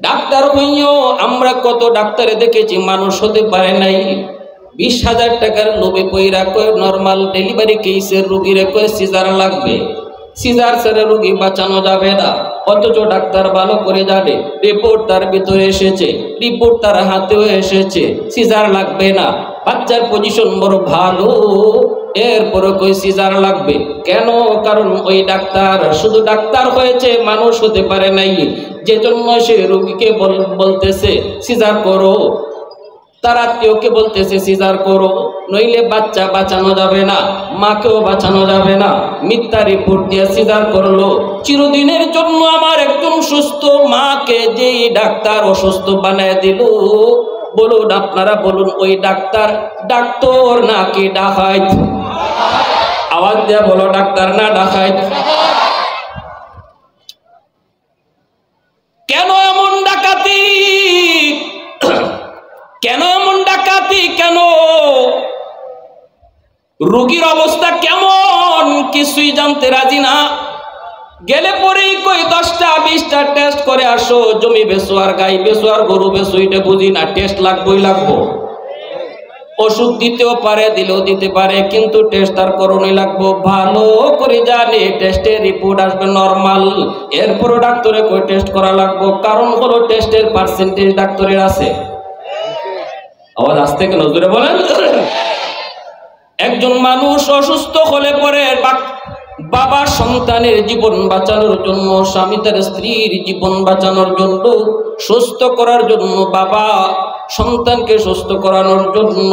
Doctor হইও আমরা কত ডাক্তারে দেখেছি মানুষ হতে পারে নাই। 20,000 টাকার লোভে পইরা কয় নরমাল ডেলিভারি কেসের রোগীরে কয় সিজার লাগবে, সিজার ছেড়ে রোগী বাঁচানো যাবে না। অথচ ডাক্তার ভালো করে জানে, রিপোর্ট তার ভিতরে এসেছে, রিপোর্ট তার হাতেও এসেছে, সিজার লাগবে না, বাচ্চার পজিশন বড় ভালো, এরপরে কই সিজার লাগবে কেন? কারণ ওই ডাক্তার শুধু ডাক্তার হয়েছে, মানুষ হতে পারে নাই, যে জন্য সে রোগীকে বলতেছে সিজার করো, তার আত্মীয়কে বলতেছে সিজার করো, নইলে বাচ্চা বাঁচানো যাবে না, মাকেও বাঁচানো যাবে না। মিথ্যা রিপোর্ট দিয়ে সিজার করলো। চিরদিনের জন্য আমার একজন সুস্থ মাকে যেই ডাক্তার অসুস্থ বানায় দিল, বলুন আপনারা বলুন, ওই ডাক্তার ডাক্তার নাকি ডাকাইত? আওয়াজ দিয়া বলো, ডাক্তার না ডাকাইত? কেন এমন ডাকাতি? কেন এমন ডাকাতি? কেন? রোগীর অবস্থা কেমন কিছুই জানতে রাজি না। গেলে পরেই কই 10টা 20টা টেস্ট করে আসো, জমি বেচো আর গাই বেচো আর গরু বেচো, এটা বুঝি না, টেস্ট লাগবেই লাগবো। ওষুধ দিতেও পারে, দিলেও দিতে পারে, কিন্তু টেস্ট তার করণই লাগবো। ভালো করে জানে টেস্টের রিপোর্ট আসবে নরমাল, এরপরও ডাক্তারে কই টেস্ট করা লাগবো। কারণ হলো টেস্টের পার্সেন্টেজ ডাক্তারের আছে। আওয়াজ আসতে কেন জোরে বলেন। একজন মানুষ অসুস্থ হলে পরে বাবা সন্তানের জীবন বাঁচানোর জন্য, স্বামী তার স্ত্রীর জীবন বাঁচানোর জন্য, সুস্থ করার জন্য, বাবা সন্তানকে সুস্থ করানোর জন্য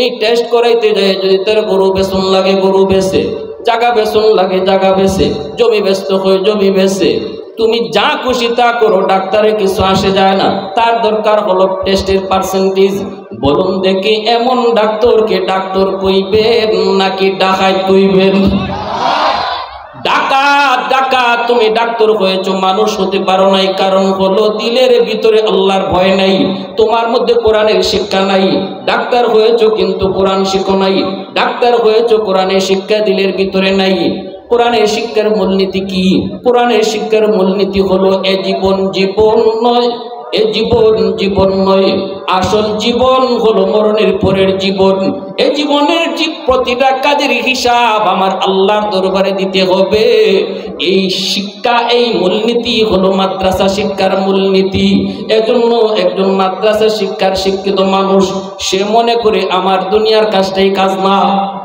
এই টেস্ট করাইতে যায়। যদি তার গরু বেচন লাগে গরু বেচে, জায়গা বেচন লাগে জায়গা বেচে, জমি বেচতে হয় জমি বেচে, তুমি যা খুশি তা করো, ডাক্তারের কিছু আসে যায় না। তার দরকার হলো টেস্টের পার্সেন্টেজ। বলুন দেখি, এমন ডাক্তারকে ডাক্তার কইবেন নাকি ডাকাইত কইবেন? ডাকাত। ডাকাত। তুমি ডাক্তার হয়েছো, মানুষ হতে পারো নাই। কারণ হলো দিলের ভিতরে আল্লাহর ভয় নাই, তোমার মধ্যে কোরআনের শিক্ষা নাই। ডাক্তার হয়েছো কিন্তু কোরআন শিখো নাই। ডাক্তার হয়েছো, কোরআনের শিক্ষা দিলের ভিতরে নাই। কোরআনের শিক্ষার মূলনীতি কি? কোরআনের শিক্ষার মূলনীতি হলো এ জীবন জীবন নয়, এ জীবন জীবন নয়, আসল জীবন হলো মরণের পরের জীবন। এই জীবনের প্রতিটা কাজের হিসাব আমার আল্লাহর দরবারে দিতে হবে। এই শিক্ষা, এই মূলনীতি হলো মাদ্রাসা শিক্ষার মূলনীতি। এজন্য একজন মাদ্রাসা শিক্ষার শিক্ষিত মানুষ সে মনে করে আমার দুনিয়ার কাজটাই কাজ না,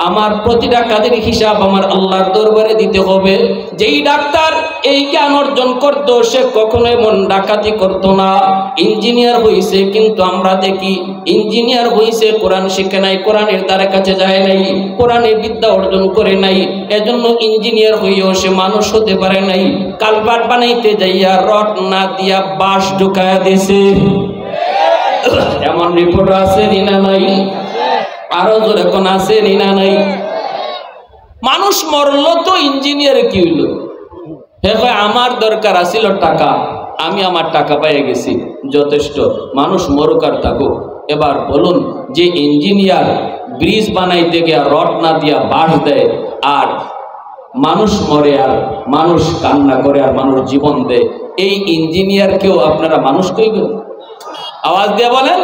আমার প্রতিটা কাজের হিসাব আমার আল্লাহর দরবারে দিতে হবে। যেই ডাক্তার এই জ্ঞান অর্জন করতো সে কখনো এমন ডাকাতি করতো না। ইঞ্জিনিয়ার হইছে, কিন্তু আমরা দেখি ইঞ্জিনিয়ার হইছে, কোরআন শিখে নাই, কোরআনের দ্বারা কাছে যায় নাই, কোরআনের বিদ্যা অর্জন করে নাই, এজন্য ইঞ্জিনিয়ার হইও সে মানুষ হতে পারে নাই। কালভার্ট বানাইতে যাইয়া রড না দিয়া বাঁশ ঢুকায়া দিছে। এমন রিপোর্ট আছে না নাই? আরো জোরে কোন আছে না নাই? মানুষ মরলো তো ইঞ্জিনিয়ার কি হইলো? আমার দরকার আছিল টাকা, আমি আমার টাকা পেয়ে গেছি, যথেষ্ট। মানুষ মরুক আর থাকুক। এবার বলুন, যে ইঞ্জিনিয়ার ব্রিজ বানাইতে গিয়া রড না দিয়া বাঁশ দেয়, আর মানুষ মরে আর মানুষ কান্না করে আর মানুষ জীবন দেয়, এই ইঞ্জিনিয়ারকেও আপনারা মানুষ কইবেন? আওয়াজ দিয়ে বলেন।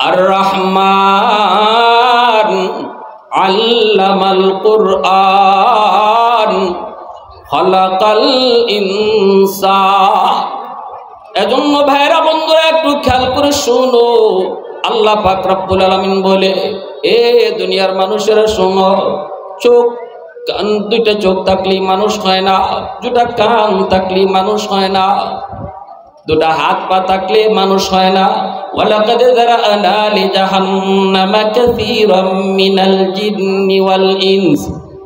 আর রহমান আল্লামাল কুরআন খালাকাল ইনসান। এজন্য ভাইরা বন্ধুরা একটু খেয়াল করে শোনো, আল্লাহ পাক রব্বুল আলামিন বলে, এ দুনিয়ার মানুষেরা শোনো, চোখ কান দুইটা চোখ থাকলেই মানুষ হয় না, দুটা কান থাকলেই মানুষ হয় না, দুটা হাত পা থাকলে মানুষ হয় না। ওয়ালাকাদ যারানা লিজাহান্নামা কাসীরাম মিনাল জিন্নি ওয়াল ইনস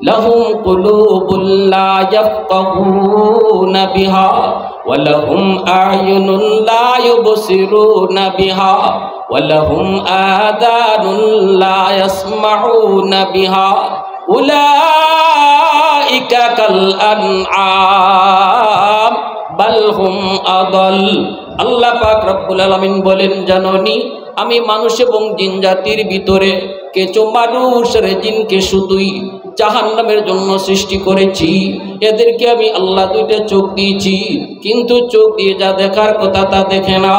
লাহুম কুলুবুন লা ইয়াফকাহুনা বিহা ওয়া লাহুম আ'য়ুনুন লা ইউবসিরুনা বিহা ওয়া লাহুম আযানুন লা ইয়াসমাউনা বিহা উলাইকা কাল আনআম বাল হুম আদাল। আল্লাহ পাক রব্বুল আলামিন বলেন, জানোনি আমি মানুষ এবং জিন জাতির ভিতরে কিছু মানুষের জিনকে শুধুই জাহান্নামের জন্য সৃষ্টি করেছি। এদেরকে আমি আল্লাহ দুইটা চোখ দিয়েছি, কিন্তু চোখ দিয়ে যা দেখার কথা তা দেখে না।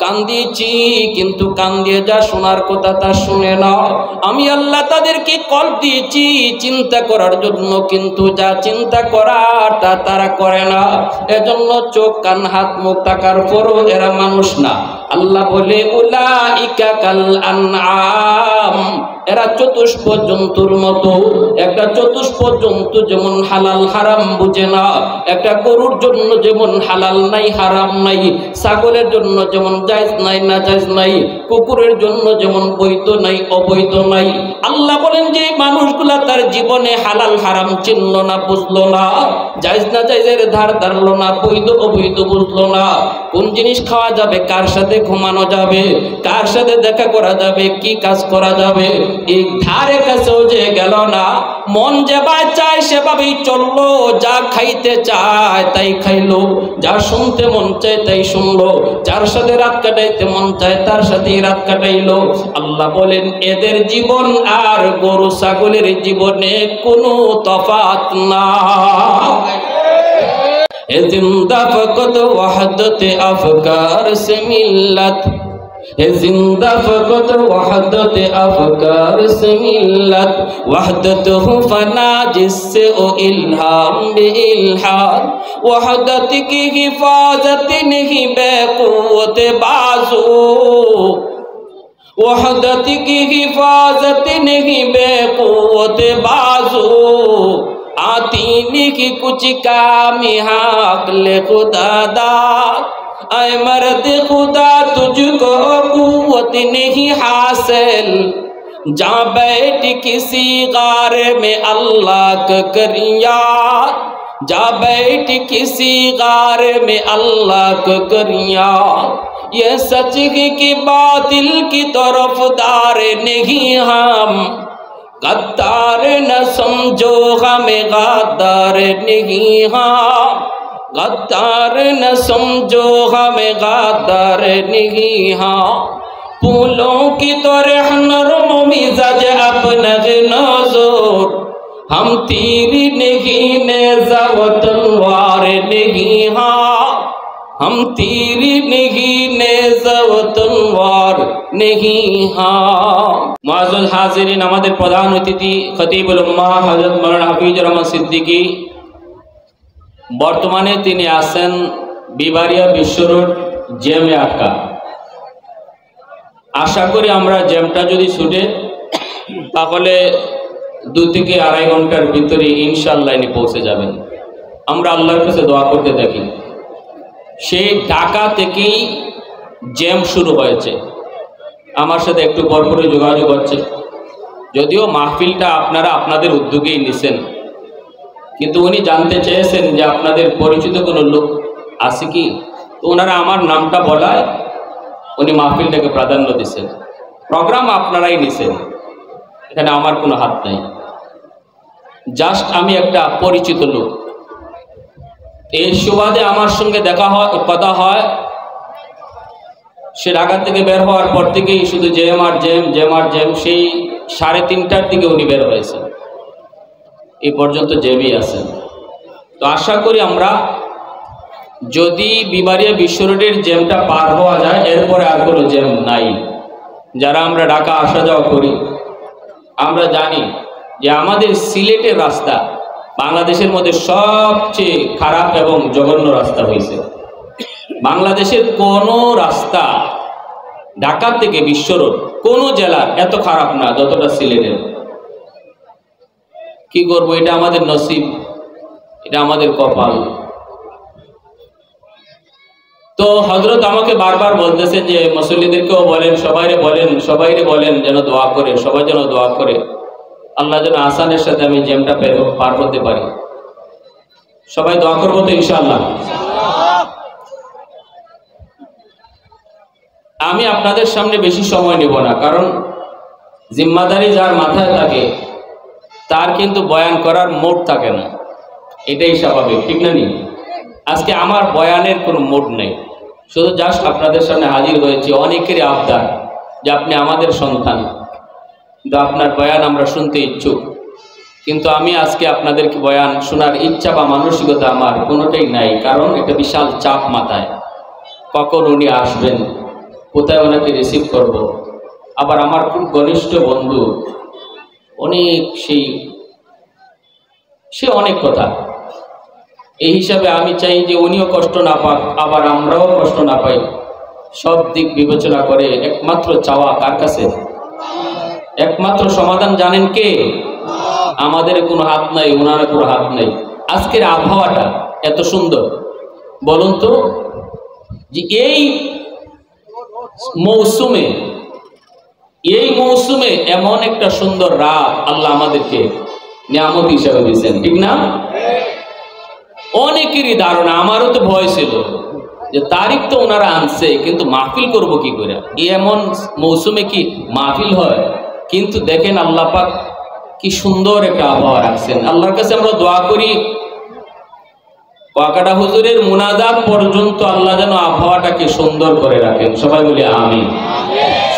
কান দিয়েছি, কিন্তু কান দিয়ে যা শোনার কথা তা শুনে না। আমি আল্লাহ তাদেরকে কল্প দিয়েছি চিন্তা করার জন্য, কিন্তু যা চিন্তা করার তা তারা করে না। এজন্য চোখ কান হাত মুখ থাকার পরও এরা মানুষ না। আল্লাহ বলে উলাইকা কাল আনআম, এরা চতুষ্প জন্তুর মতো। একটা চতুষ্প জন্তু যেমন হালাল হারাম বুঝে না, একটা গরুর জন্য যেমন হালাল নাই হারাম নাই, ছাগলের জন্য যেমন জায়েজ নাই না জায়েজ নাই, কুকুরের জন্য যেমন বৈধ নাই অবৈধ নাই। আল্লাহ বলেন যে মানুষগুলা তার জীবনে হালাল হারাম চিনল না, বুঝলো না, জায়েজ না জায়েজের ধার ধারলো না, বৈধ অবৈধ বুঝলো না। কোন জিনিস খাওয়া যাবে, কার সাথে ঘুমানো যাবে, কার সাথে দেখা করা যাবে, কি কাজ করা যাবে, এই ধারে কাছেও যে গেল না। মন যেভাবে চায় সেভাবেই চললো, যা খাইতে চায় তাই খাইলো, যা শুনতে মন চায় তাই শুনলো, যার সাথে রাত কাটাইতে মন চায় তার সাথেই রাত কাটাইলো। আল্লাহ বলেন এদের জীবন আর গরু ছাগলের জীবনে কোনো তফাৎ না। जिंदा फकत वहदत अफकार से मिल्लत, जिंदा फकत वहदत अफकार से मिल्लत, वहदत हो फना जिससे ओ इल्हाम बे इल्हाद, वहदत की हिफाजत नहीं बेक़ुव्वत बाजू, वहदत की हिफाजत नहीं बेक़ुव्वत बाजू, आती नहीं कुछ काम हाक़ले खुदा दाद, ऐ मर्द खुदा तुझको कुव्वत नहीं हासिल, जा बैठ किसी गार में अल्लाह का कर याद, जा बैठ किसी गार में अल्लाह का कर याद, ये सच है कि बातिल की तरफदार नहीं हम, गद्दार न समझो हमें गद्दार नहीं हाँ, गद्दार न समझो हमें गद्दार नहीं हाँ, फूलों की तरह नरम मिजाज अपना नज़र, हम तीर नहीं नेज़ा व तलवार नहीं हाँ, हम तीर नहीं नेज़ा व तलवार नहीं हाँ। मुअज़्ज़ज़ हाज़िरीन, আমাদের প্রধান অতিথি খতিবুল উম্মাহ হযরত মাওলানা হাফিজুর রহমান সিদ্দিকী, বর্তমানে তিনি আছেন বিবারিয়া বিশ্ব রোড জেমে আটকা। আশা করি আমরা জ্যামটা যদি ছুটে তাহলে 2 থেকে 2.5 ঘন্টার ভিতরে ইনশাআল্লাহ ইনি পৌঁছে যাবেন। আমরা আল্লাহর কাছে দোয়া করতে থাকি। সেই ঢাকা থেকেই জ্যাম শুরু হয়েছে, আমার সাথে একটু পরপরই যোগাযোগ হচ্ছে। যদিও মাহফিলটা আপনারা আপনাদের উদ্যোগেই নিছেন, কিন্তু উনি জানতে চেয়েছেন যে আপনাদের পরিচিত কোনো লোক আছে কি, তো ওনারা আমার নামটা বলায় উনি মাহফিলটাকে প্রাধান্য দিচ্ছেন। প্রোগ্রাম আপনারাই নিছেন, এখানে আমার কোনো হাত নাই, জাস্ট আমি একটা পরিচিত লোক। এই সুবাদে আমার সঙ্গে দেখা হয়, কথা হয়। সে ঢাকা থেকে বের হওয়ার পর থেকেই শুধু জ্যাম আর জ্যাম, জ্যাম আর জ্যাম। সেই 3:30টার দিকে উনি বের হয়েছেন, এই পর্যন্ত জ্যামই আছেন। তো আশা করি আমরা যদি বিবারিয়া বিশ্ব রোডের জ্যামটা পার হওয়া যায়, এরপরে আর কোনো জ্যাম নাই। যারা আমরা ঢাকা আসা যাওয়া করি আমরা জানি যে আমাদের সিলেটের রাস্তা বাংলাদেশের মধ্যে সবচেয়ে খারাপ এবং জঘন্য রাস্তা হয়েছে। বাংলাদেশের কোনো রাস্তা ঢাকা থেকে বিশ্ব রোড কোনো জেলার এত খারাপ না যতটা সিলেটের। কি করবো, এটা আমাদের নসিব, এটা আমাদের কপাল। তো হযরত আমাকে বারবার বলতেছে যে মুসল্লিদেরকেও বলেন, সবাইরে বলেন যেন দোয়া করে, সবাই যেন দোয়া করে, আল্লাহ যেন আসানের সাথে আমি জ্যামটা পার করতে পারি। সবাই দোয়া করবো তো ইনশাআল্লাহ। আমি আপনাদের সামনে বেশি সময় নেব না, কারণ জিম্মাদারি যার মাথায় থাকে তার কিন্তু বয়ান করার মুড থাকে না, এটাই স্বাভাবিক, ঠিক না নি? আজকে আমার বয়ানের কোনো মুড নেই, শুধু জাস্ট আপনাদের সামনে হাজির হয়েছি। অনেকেরই আবদার যে আপনি আমাদের সন্তান, কিন্তু আপনার বয়ান আমরা শুনতে ইচ্ছুক, কিন্তু আমি আজকে আপনাদেরকে বয়ান শোনার ইচ্ছা বা মানসিকতা আমার কোনোটাই নাই, কারণ এটা বিশাল চাপ মাথায়। কখন উনি আসবেন, কোথায় ওনাকে রিসিভ করব। আবার আমার খুব ঘনিষ্ঠ বন্ধু, অনেক সে অনেক কথা, এই হিসাবে আমি চাই যে উনিও কষ্ট না পাক, আবার আমরাও কষ্ট না পাই। সব দিক বিবেচনা করে একমাত্র চাওয়া কার কাছে? একমাত্র সমাধান জানেন কে? আমাদের কোনো হাত নাই, ওনার কোনো হাত নাই। আজকের আবহাওয়াটা এত সুন্দর, বলুন তো যে এই মৌসুমে এমন একটা সুন্দর রাত আল্লাহ আমাদেরকে নিয়ামত হিসাবে দিয়েছেন, ঠিক না? অনেকেরই ধারণা, আমারও তো ভয় ছিল যে তারিখ তো ওনারা আনছে, কিন্তু মাহফিল করব কি করে, এমন মৌসুমে কি মাহফিল হয়? কিন্তু দেখেন আল্লাহ পাক কি সুন্দর একটা আবহাওয়া রাখছেন। আল্লাহর কাছে আমরা দোয়া করি কুয়াকাটা হুজুরের মুনাজাত পর্যন্ত আল্লাহ যেন আবহাওয়াটাকে সুন্দর করে রাখেন। সবাই বলি আমিন,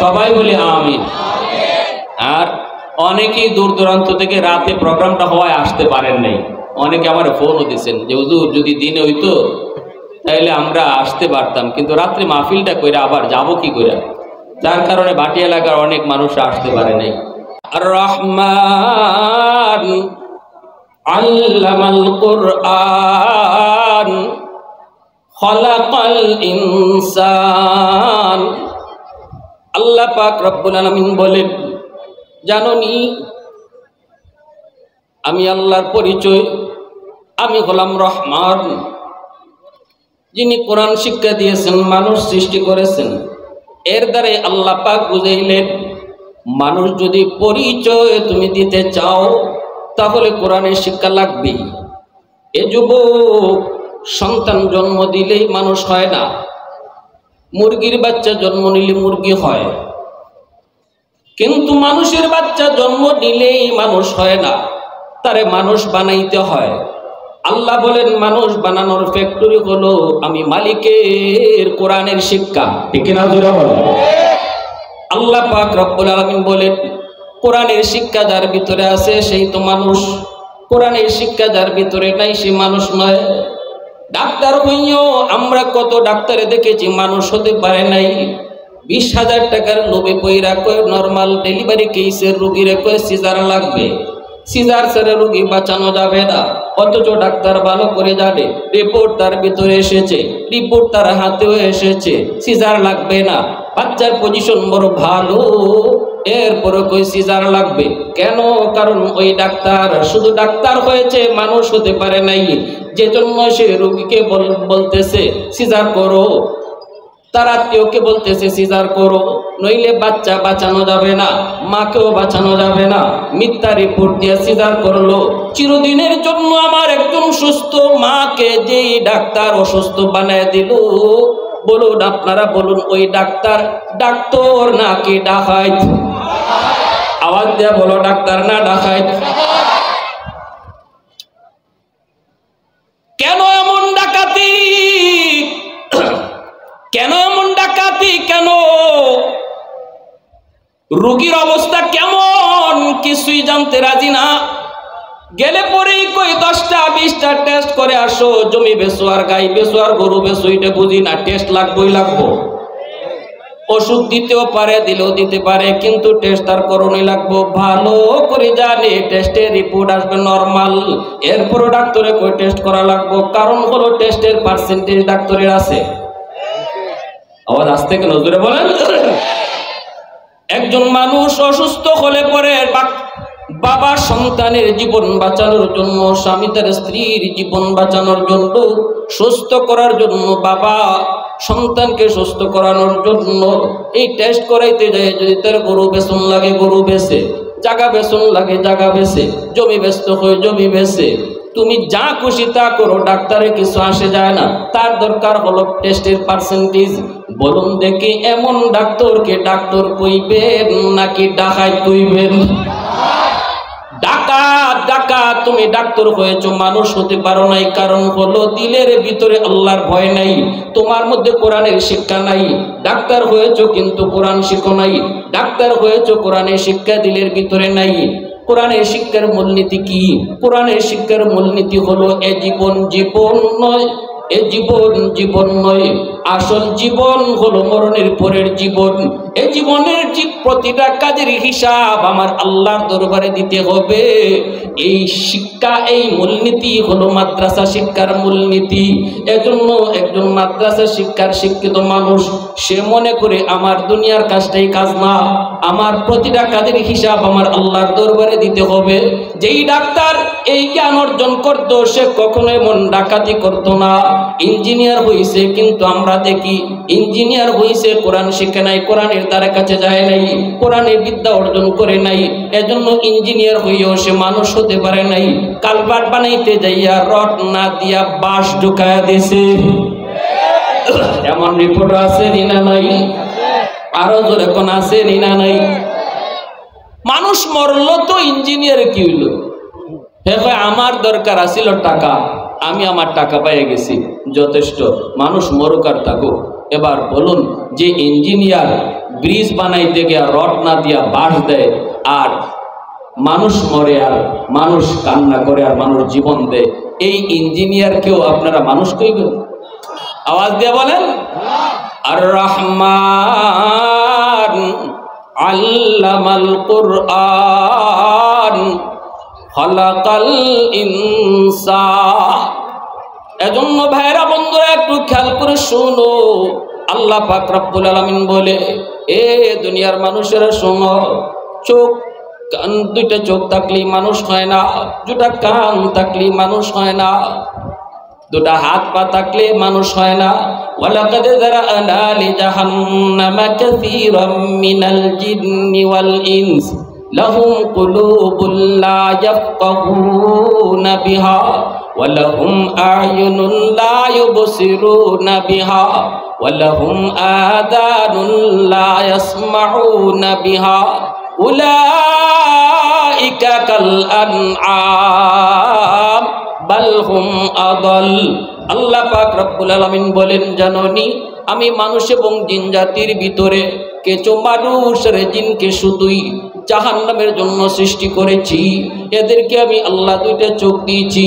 সবাই বলি আমিন। আর অনেকেই দূর দূরান্ত থেকে রাতে প্রোগ্রামটা হওয়ায় আসতে পারেন নাই। অনেকে আমার ফোনও দিয়েছেন যে হুজুর যদি দিনে হইতো তাইলে আমরা আসতে পারতাম, কিন্তু রাত্রে মাহফিলটা কইরা আবার যাব কি কইরা, যার কারণে ভাটি এলাকার অনেক মানুষ আসতে পারে নাই। আর রহমান আল্লামাল কুরআন খলাকাল ইনসান। আল্লাহ পাক রব্বুল আলামিন বলেন, জানোনি আমি আল্লাহর পরিচয়, আমি হলাম রহমান, যিনি কোরআন শিক্ষা দিয়েছেন, মানুষ সৃষ্টি করেছেন। এর দ্বারাই আল্লাহ পাক বুঝাইলেন, মানুষ যদি পরিচয় তুমি দিতে চাও তাহলে কোরআনের শিক্ষা লাগবে। এ যুবক, সন্তান জন্ম দিলেই মানুষ হয় না, মুরগির বাচ্চা জন্ম নিলে মুরগি হয়, কিন্তু মানুষের বাচ্চা জন্ম নিলেই মানুষ হয় না, তারে মানুষ বানাইতে হয়। আল্লাহ বলেন, মানুষ বানানোর ফ্যাক্টরি হলো আমি মালিকের কোরআনের শিক্ষা, ঠিক না? জোরে বলেন। আল্লাহ পাক রব্বুল আলামিন বলেন, কোরআনের শিক্ষা যার ভিতরে আছে সেই তো মানুষ, কোরআনের শিক্ষা যার ভিতরে নাই সে মানুষ নয়। ডাক্তার হইও আমরা কত ডাক্তারে দেখেছি মানুষ হতে পারে নাই। 20,000 টাকার লোভে পইরা কয় নরমাল ডেলিভারি কেসের রোগীরে কয় সিজার লাগবে, সিজার ছেড়ে রোগী বাঁচানো যাবে না, অথচ ডাক্তার ভালো করে জানে, রিপোর্ট তার ভিতরে এসেছে, রিপোর্ট তার হাতেও এসেছে, সিজার লাগবে না, বাচ্চার পজিশন বড় ভালো, এরপরে কই সিজার লাগবে কেন? কারণ ওই ডাক্তার শুধু ডাক্তার হয়েছে, মানুষ হতে পারে নাই, যে জন্য সে রোগীকে বলতেছে সিজার করো, তার আত্মীয়কে বলতেছে সিজার করো, নইলে বাচ্চা বাঁচানো যাবে না, মাকেও বাঁচানো যাবে না। মিথ্যা রিপোর্ট দিয়ে সিজার করলো। চিরদিনের জন্য আমার একজন সুস্থ মাকে যেই ডাক্তার অসুস্থ বানায় দিল, বলুন আপনারা বলুন, ওই ডাক্তার ডাক্তার নাকি ডাকাইত? আওয়াজ দিয়ে বলো, ডাক্তার না ডাকাইত? কেন এমন ডাকাতি? কেন এমন ডাকাতি? কেন রোগীর অবস্থা কেমন কিছুই জানতে রাজি না, গেলে পরেই কই 10টা 20টা টেস্ট করে আসো, জমি বেচো আর গাই বেচো আর গরু বেচো, এটা বুঝি না, টেস্ট লাগবেই লাগবো। ওষুধ দিতেও পারে, দিলেও দিতে পারে, কিন্তু টেস্ট তার করণই লাগবো, ভালো করে জানে টেস্টের রিপোর্ট আসবে নরমাল, এরপরও ডাক্তারে কই টেস্ট করা লাগবো, কারণ হলো টেস্টের পার্সেন্টেজ ডাক্তারের আছে। আওয়াজ আসতে কেন জোরে বলেন। একজন মানুষ অসুস্থ হলে পরে বাবা সন্তানের জীবন বাঁচানোর জন্য, স্বামী তার স্ত্রীর জীবন বাঁচানোর জন্য, সুস্থ করার জন্য, বাবা সন্তানকে সুস্থ করানোর জন্য এই টেস্ট করাইতে যায়। যদি তার গরু বেচন লাগে গরু বেচে, জায়গা বেচন লাগে জায়গা বেচে, জমি ব্যস্ত হয়ে জমি বেচে, তুমি যা খুশি তা করো, ডাক্তারের কিছু আসে যায় না, তার দরকার হলো টেস্টের পার্সেন্টেজ। বলুন দেখি, এমন ডাক্তারকে ডাক্তার কইবেন নাকি ডাকাইত কইবেন? ডাকাত ডাকাত তুমি ডাক্তার হয়েছো, মানুষ হতে পারো নাই, কারণ হলো দিলের ভিতরে আল্লাহর ভয় নাই, তোমার মধ্যে কোরআনের শিক্ষা নাই। ডাক্তার হয়েছো কিন্তু কোরআন শিখো নাই, ডাক্তার হয়েছো কোরআনের শিক্ষা দিলের ভিতরে নাই। কোরআনের শিক্ষার মূলনীতি কি? কোরআনের শিক্ষার মূলনীতি হলো এ জীবন জীবন নয়, এ জীবন জীবন নয়, আসল জীবন হলো মরণের পরের জীবন। এই জীবনের প্রতিটা কাজের হিসাব আমার আল্লাহর দরবারে দিতে হবে। এই শিক্ষা, এই মূলনীতি হলো মাদ্রাসা শিক্ষার মূলনীতি। এজন্য একজন মাদ্রাসা শিক্ষার শিক্ষিত মানুষ সে মনে করে আমার দুনিয়ার কাজটাই কাজ না, আমার প্রতিটা কাজের হিসাব আমার আল্লাহর দরবারে দিতে হবে। যেই ডাক্তার এই জ্ঞান অর্জন করত সে কখনো এমন ডাকাতি করতো না। ইঞ্জিনিয়ার হইছে কিন্তু আমরা দেখি ইঞ্জিনিয়ার হইছে কোরআন শিখে নাই, কোরআনের দ্বারা কাছে যায় নাই, কোরআনের বিদ্যা অর্জন করে নাই, এজন্য ইঞ্জিনিয়ার হইয়াও সে মানুষ হতে পারে নাই। কালভার্ট বানাইতে যাইয়া রড না দিয়া বাঁশ ঢুকায়া দিছে, এমন রিপোর্ট আছে না নাই? আরো জোরে কোন আছে না নাই? মানুষ মরল তো ইঞ্জিনিয়ার কি হইল? আমার দরকার আছিল টাকা, আমি আমার টাকা পেয়ে গেছি, যথেষ্ট, মানুষ মরুক আর থাকুক। এবার বলুন, যে ইঞ্জিনিয়ার ব্রিজ বানাইতে গিয়া রড না দিয়া বাঁশ দেয় আর মানুষ মরে আর মানুষ কান্না করে আর মানুষ জীবন দেয়, এই ইঞ্জিনিয়ারকেও আপনারা মানুষ কইবেন? আওয়াজ দিয়ে বলেন। আর রহমান আল্লামাল কুরআন খালাকাল ইনসান। এজন্য ভাইরা বন্ধুরা একটু খেয়াল করে শোনো, আল্লাহ পাক রব্বুল আলামিন বলে, এ দুনিয়ার মানুষেরা শোনো, চোখ কান দুইটা চোখ থাকলেই মানুষ হয় না, দুটা কান থাকলেই মানুষ হয় না, দুটা হাত পা থাকলে মানুষ হয় না। ওয়ালাকাদ যারানা লিজাহান্নামা কাসীরাম মিনাল জিন্নি ওয়াল ইনস লাহুম কুলুবুন লা ইয়াফকাহুনা বিহা ওয়া লাহুম আ'য়ুনুন লা ইউবসিরুনা বিহা ওয়া লাহুম আযানুন লা ইয়াসমাউনা বিহা উলাইকা কাল আনআম বাল হুম আদাল। আল্লাহ পাক রব্বুল আলামিন বলেন, জানোনি আমি মানুষ এবং জিন জাতির ভিতরে কিছু মানুষের জিনকে শুধুই জাহান্নামের জন্য সৃষ্টি করেছি। এদেরকে আমি আল্লাহ দুইটা চোখ দিয়েছি,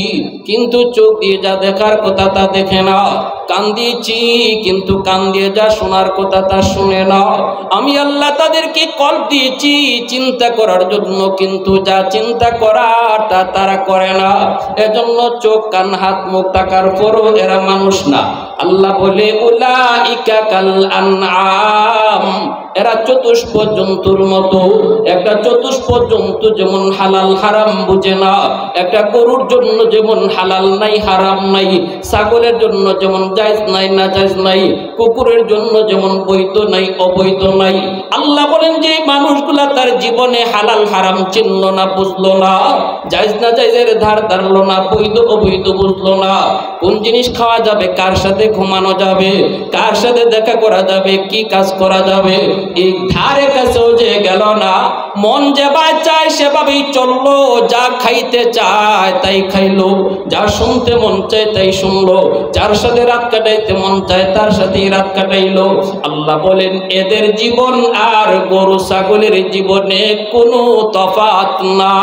কিন্তু চোখ দিয়ে যা দেখার কথা তা দেখে না, কান দিয়েছি কিন্তু কান দিয়ে যা শোনার কথা তা শুনে না। আমি আল্লাহ তাদেরকে কল্প দিয়েছি চিন্তা করার জন্য, কিন্তু যা চিন্তা করার তা তারা করে না। এজন্য চোখ কান হাত মুখ থাকার পরও এরা মানুষ না। আল্লাহ বলে, উলাইকা কাল আনআম, এরা চতুষ্প জন্তুর মতো। একটা চতুষ্প জন্তু যেমন হালাল হারাম বুঝে না, একটা গরুর জন্য যেমন হালাল নাই হারাম নাই, ছাগলের জন্য যেমন জায়েজ নাই না জায়েজ নাই, কুকুরের জন্য যেমন বৈধ নাই অবৈধ নাই। আল্লাহ বলেন যে মানুষগুলা তার জীবনে হালাল হারাম চিনল না, বুঝলো না, জায়েজ না জায়েজের ধার ধারলো না, বৈধ অবৈধ বুঝলো না, কোন জিনিস খাওয়া যাবে, কার সাথে ঘুমানো যাবে, কার সাথে দেখা করা যাবে, কি কাজ করা যাবে, এই ধারে কাছেও যে গেল না। মন যেভাবে চায় সেভাবেই চললো, যা খাইতে চায় তাই খাইলো, যা শুনতে মন চায় তাই শুনলো, যার সাথে রাত কাটাইতে মন চায় তার সাথেই রাত কাটাইলো। আল্লাহ বলেন, এদের জীবন আর গরু ছাগলের জীবনে কোনো তফাৎ না।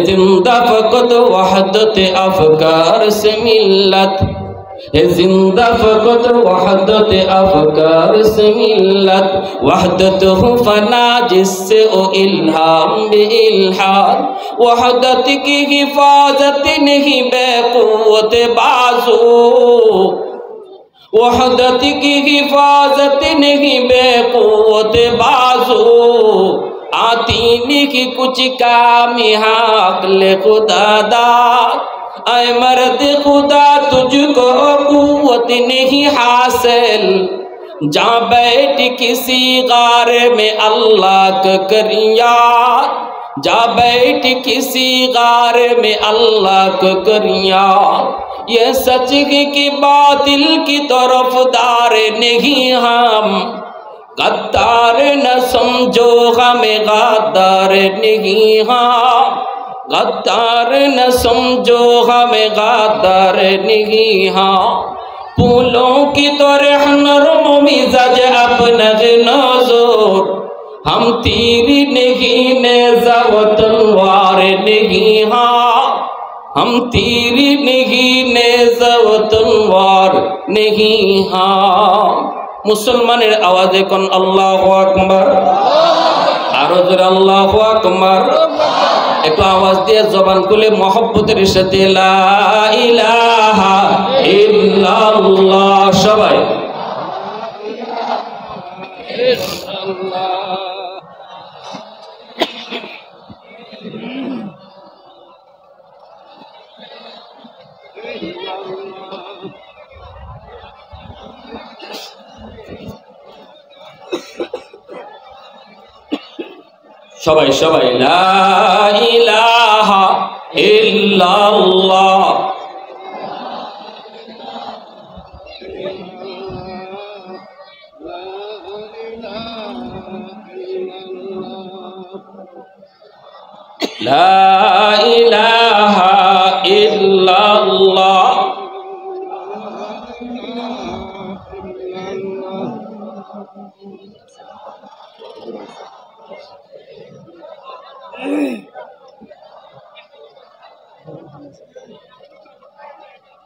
जिंदा फकत वहदत अफकार से मिल्लत, जिंदा फकत वहदत अफकार से मिल्लत, वहदत हो फना जिससे ओ इल्हाम बे इल्हाद, वहदत की हिफाजत नहीं बेक़ुव्वत बाजू, वहदत की हिफाजत नहीं बेक़ुव्वत बाजू, आती नहीं कुछ काम हाकले खुदा दाद, ऐ मर्द खुदा तुझको कुव्वत नहीं हासिल, जा बैठ किसी गार में अल्लाह का करिया, जा बैठ किसी गार में अल्लाह का करिया, ये सच है कि बातिल की तरफदार नहीं हम, गद्दार न समझो हमें गद्दार नहीं हाँ, गद्दार न समझो हमें गद्दार नहीं हाँ, फूलों की तरह नरम मिजाज अपना नज़र, हम तीर नहीं नेज़ा व तलवार नहीं हाँ, हम तीर नहीं नेज़ा व तलवार नहीं हाँ। मुसलमानेर आवाज़े कोन अल्लाहु আকবার, आरो जोरे अल्लाहु আকবার। একটু আওয়াজ দিয়ে জবান খুলে মহব্বতের সাথে লা ইলাহা ইল্লাল্লাহ সবাই। সবাই সবাই লা ইলাহা ইল্লাল্লাহ। লা ইলাহা ইল্লাল্লাহ।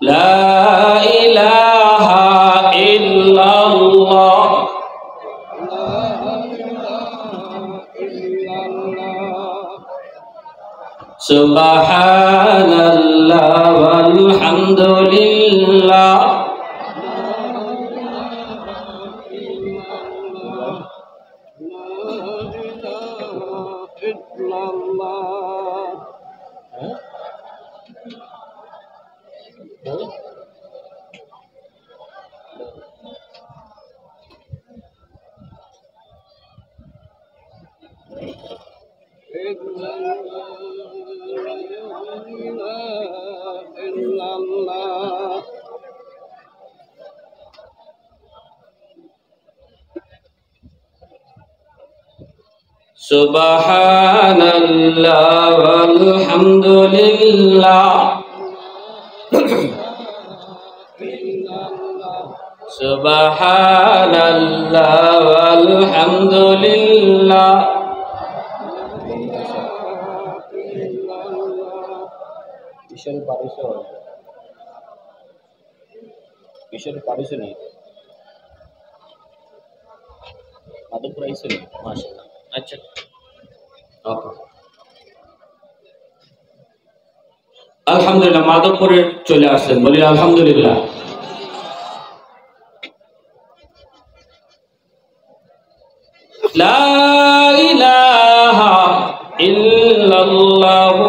لا إله إلا الله سبحان الله والحمد لله سبحان الله والحمد لله سبحان الله والحمد لله বিশাল পারিস নেই মাধবপুর আইসো নি মাশাআল্লাহ। আচ্ছা ওকে আলহামদুলিল্লাহ মাধবপুরে চলে আসছেন বলি আলহামদুলিল্লাহ। লা ইলাহা ইল্লাল্লাহু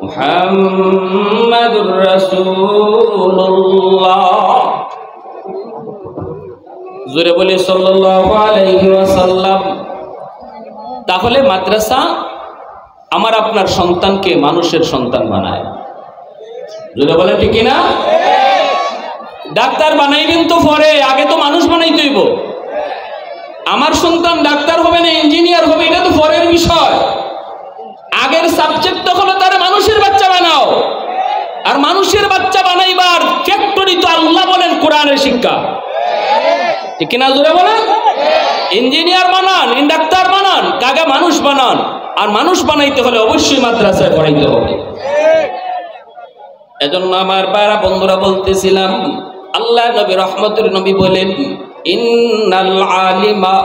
মুহাম্মাদুর রাসূলুল্লাহ। জোরে বলি সাল্লাল্লাহু আলাইহি ওয়াসাল্লাম। তাহলে মাদ্রাসা আমার আপনার সন্তানকে মানুষের সন্তান বানায়। জোরে বলে ঠিক না? ডাক্তার বানাইবেন তো পরে, আগে তো মানুষ বানাইতে হইব। আমার সন্তান ডাক্তার হবে না ইঞ্জিনিয়ার হবে এটা তো পরের বিষয়। আগের সাবজেক্ট হলো তার মানুষের বাচ্চা বানাও। আর মানুষের বাচ্চা বানাইবার ফ্যাক্টরি তো আল্লাহ বলেন কোরআনের শিক্ষা, ঠিক না? জোরে বলেন। ইঞ্জিনিয়ার বানান, ডাক্তার বানান, কাগা মানুষ বানান। আর মানুষ বানাইতে হলে অবশ্যই মাদ্রাসায় পড়াইতে হবে। এজন্য আমার বারা বন্ধুরা বলতেছিলাম, আল্লাহ নবী রহমতের নবী বলেন, ইন্নাল আলিমা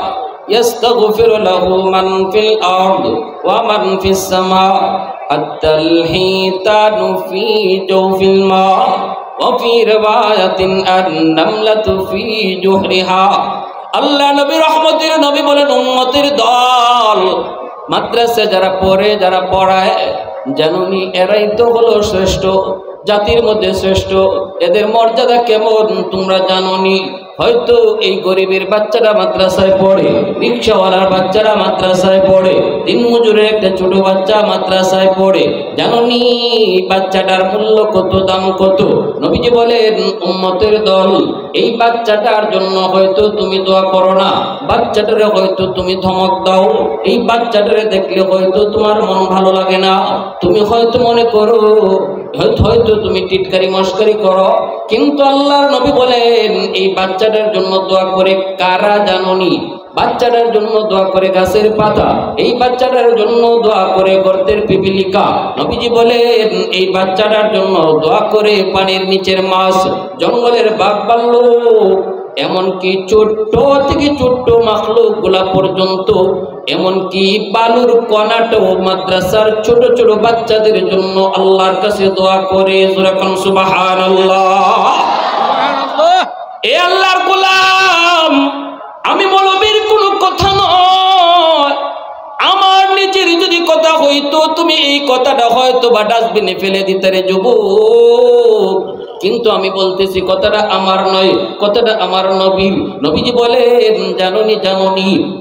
ইয়াস্তাগফিরু লাহু মান ফিল আরদ ওয়া মান ফিস সামা হাত্তাল হিতানু ফি জাওফিল মা ওয়া ফি রিওয়ায়াতিন আন-নামলাতু ফি জুহরিহা। আল্লাহ নবী রহমতের নবী বলেন, উম্মতের দল মাদ্রাসা যারা পড়ে, যারা পড়ায়, জানুনি এরাই তো হলো শ্রেষ্ঠ, জাতির মধ্যে শ্রেষ্ঠ। এদের মর্যাদা কেমন তোমরা জানোনি? হয়তো এই গরিবের বাচ্চারা মাদ্রাসায় পড়ে, রিক্সাওয়ালার বাচ্চারা মাদ্রাসায় পড়ে, দিনমজুরের একটা ছোট বাচ্চা মাদ্রাসায় পড়ে। জানোনি বাচ্চাটার মূল্য কত, দাম কত? নবীজি বলেন, উম্মতের দল, এই বাচ্চাটার জন্য হয়তো তুমি দোয়া করো না, বাচ্চাটারে হয়তো তুমি ধমক দাও, এই বাচ্চাটারে দেখলে হয়তো তোমার মন ভালো লাগে না, তুমি হয়তো মনে করো, হয়তো তুমি টিটকারি মস্কারি করো, কিন্তু আল্লাহর নবী বলেন এই বাচ্চাটার জন্য দোয়া করে কারা জানোনি? বাচ্চাটার জন্য দোয়া করে গাছের পাতা, এই বাচ্চাটার জন্য দোয়া করে গর্তের পিপিলিকা। নবীজি বলেন এই বাচ্চাটার জন্য দোয়া করে পানির নিচের মাছ, জঙ্গলের বাঘ ভাল্লুক, এমনকি ছোট্ট থেকে ছোট্ট মাখলুক গুলা পর্যন্ত, এমনকি বালুর কণাটাও মাদ্রাসার ছোট ছোট বাচ্চাদের জন্য আল্লাহর কাছে দোয়া করে। যেরকম সুবহানাল্লাহ। এ আল্লাহর গোলাম, আমি মৌলবীর কোনো কথা নয়, আমার নিজের যদি কথা হইতো তুমি এই কথাটা হয়তো বা ডাস্টবিনে ফেলে দিতে রে যুবক, কিন্তু আমি বলতেছি কথাটা আমার নয়, কথাটা আমার নবীর। নবীজি বলেন, জানোনি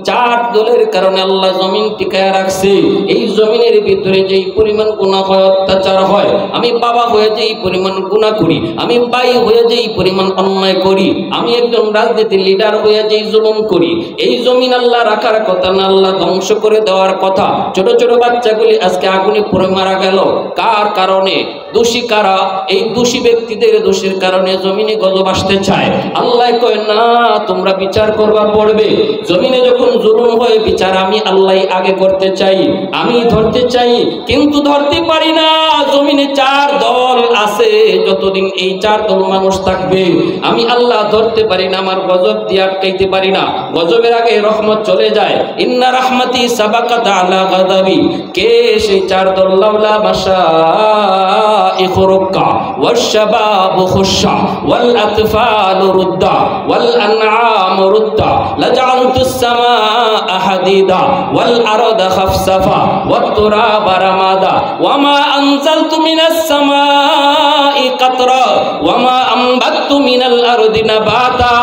চার দলের কারণে আল্লাহ জমিন টিকায় রাখছে। এই জমিনের ভিতরে যেই পরিমাণ গুনাহ হয়, অত্যাচার হয়, আমি বাবা হয়ে যেই পরিমাণ গুনাহ করি, আমি ভাই হয়ে যেই পরিমাণ অন্যায় করি, আমি একজন রাজনীতির লিডার হয়ে যেই জুলুম করি, এই জমিন আল্লাহ রাখার কথা না, আল্লাহ ধ্বংস করে দেওয়ার কথা। ছোট ছোট বাচ্চাগুলি আজকে আগুনে পুড়ে মারা গেল, কার কারণে? দোষী কারা? এই দোষী ব্যক্তিদের দোষের কারণে জমিনে গজব আসতে চায়। আল্লাহ কয় না, তোমরা বিচার করবা পড়বে। জমিনে যখন জুলুম হয়ে বিচার আমি আল্লাহ আগে করতে চাই, আমি ধরতে চাই, কিন্তু ধরতে পারি না। জমিনে চার দল আছে, যতদিন এই চার দল মানুষ থাকবে আমি আল্লাহ ধরতে পারি না, আমার গজব দিয়ে আটকাইতে পারি না। গজবের আগে রহমত চলে যায়। ইন্না রাহমাতি সাবাকাত আলা গাদাবি। কে সেই চার দল? লাউলা মাশাইখু রুক্কা ওয়াশ-শাবাবু খুশা ওয়াল আতফালু রুদ্দা ওয়াল আনআমু রুদ্দা লাজআলতুস সামাআ হাদিদা ওয়াল আরদা খাফসাফা ওয়াত তুরাবা রামাদা ওয়ামা আনজালতু মিনাস সামাই কাতরা ওয়ামা আমবাততু মিনাল আরদি নাবাতা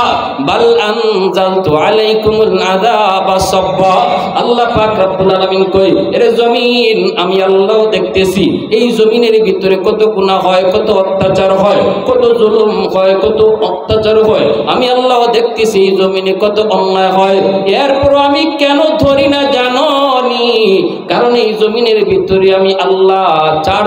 বাল আনজালতু আলাইকুমুল আযাবা সাব্বা। আল্লাহ পাক রব্বুল আলামিন কই, এর জমিন আমি আল্লাহ দেখতেছি, এই জমিনের ভিতরে কত গুনাহ হয়, কত অত্যাচার হয়, কত জুলুম হয়, কত অত্যাচার হয়, আমি আল্লাহ দেখতেছি। এই জমিনে কত অন্যায় হয়, এরপর আমি কেন ধরি না জানোনি? কারণ এই জমিনের ভিতরে আমি আল্লাহ চার